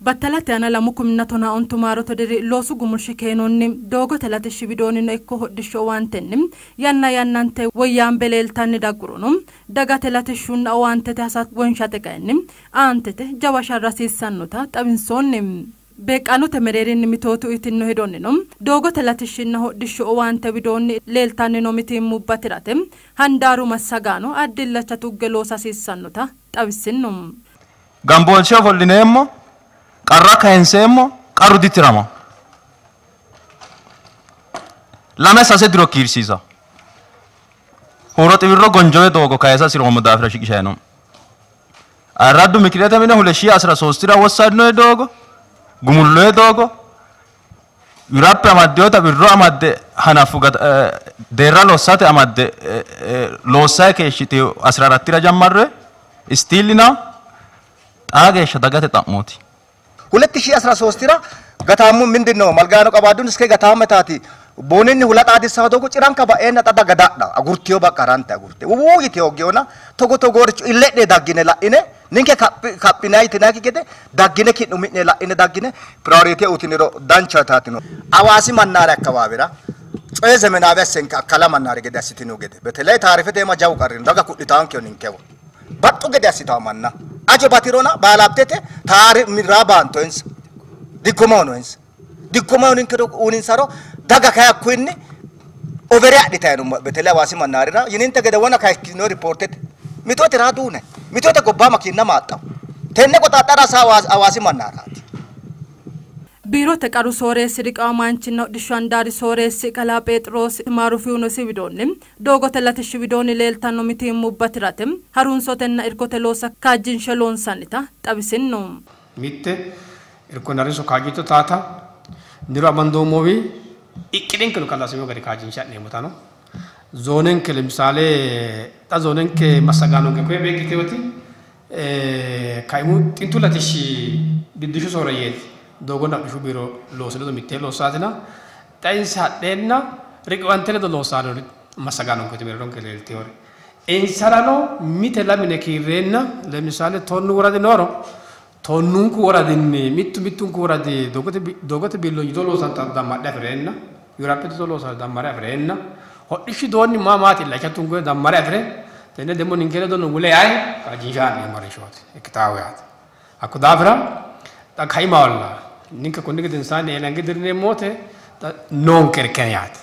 battalate ana lamukum natona ontumaro todiri losu gumurshi kenonni dogo telate shibidoni nekko hodisho wantenni yannante wayyan beleltanni dagurunum daga telate shun awantete hasat wonshate kayni antete jawasha rasisannota tabinsonni beqanu temererin mitotu itinno hedonninum dogo telate shinna hodisho awante bidonni leltanni no mitimmu batirate handaru masagano addillacha tuggelo sasissannota tabissinnum gambolsho follineemmo qarraka henseemmo qarru ditiramo lame sase diro kiirsiisa horo xibirro gonjowe doogo kayesa siromo daafira shiqishayno arraddu mikireta mine huleshi 13 ra wassadno doogo gumullo doogo Europe amaddeyota birro amadde hanafu derra lossate amadde lossay keeshite 14 ra jammarre istilina xaageesha dagate xa'mooti 2013 ra gatamu mindinno malgaano qabaadun iske gatamataati boninni hulata adis sadogo ciranka ba'ena tada gadadda agurtiyo bakarante agurte wuuyite ogeona togo gorchu illedde daggine la'ine ninke kappinay tinaki gede daggine kidhuminne la'ine daggine priority utiniro dancha taatino awasi mannare akkawaabira coye zemenabe asenka akkala mannare gede asitinu gede betelay taarifete ma jaw qarrin daga kudhitaanke ninkewo battu gede asitaw manna ajo batirona balabtete taari mirabantoens dikomonoens dikomonin kedo unin saro daga kaya kwinni overe aditayno betele awasi mannarira yininte gede wona kay no reported mitote radune mitote gobba makinna maatta tenne ko taadara sa awasi mannarati biro te qaru sore siriqa manchinno dishandari sore sikala petros marufiuno sividonni dogo telate shividoni leltanno mitimmu batiratem harunsotenna irkote losa kajin shalon sanita tabisinno mitte irkonariso kajito tata niro amandomowi ikidin kelo kala simo gari kajin shanne mutano zonen ke misale ta zonen ke masagano ke ko be kitewati kaymu tintulatishi bidishu sorayet dogo na shubiro lo selo mitte lo satina tain sadena rigwantene do lo salo masagano ko timero ke le teori en sarano mite lamine ki renna le misale tonu wora de noro tonnun ko wora dinni mittu ko wora de dogote billo yidolo santa da madda frenna yurapete do lo salo da mare frenna hoddishi donni mamati la chatun go da mare fre tenne demo ninkele do no wule ay ka jinjani mare shot iktawat akko dafra ta khayma walla ninka ko nigde insani elange dirne mote non kerkeniyat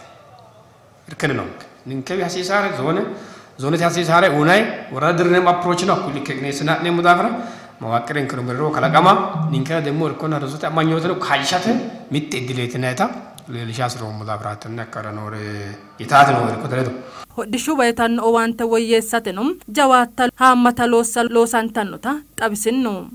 erken non ninka bi hasisare zone ti hasisare unai wara dirne approach no kulli kegne sna ne mudafra mawakren ko mero kala gama ninka demo erkon harosote amanyote khayshate mitte diletineta للشاس روم مدافعات النكرة نور يتعاد نور كترته hodishu baytan owante woyesatenum jawatal hamata losal losantanota tabisinno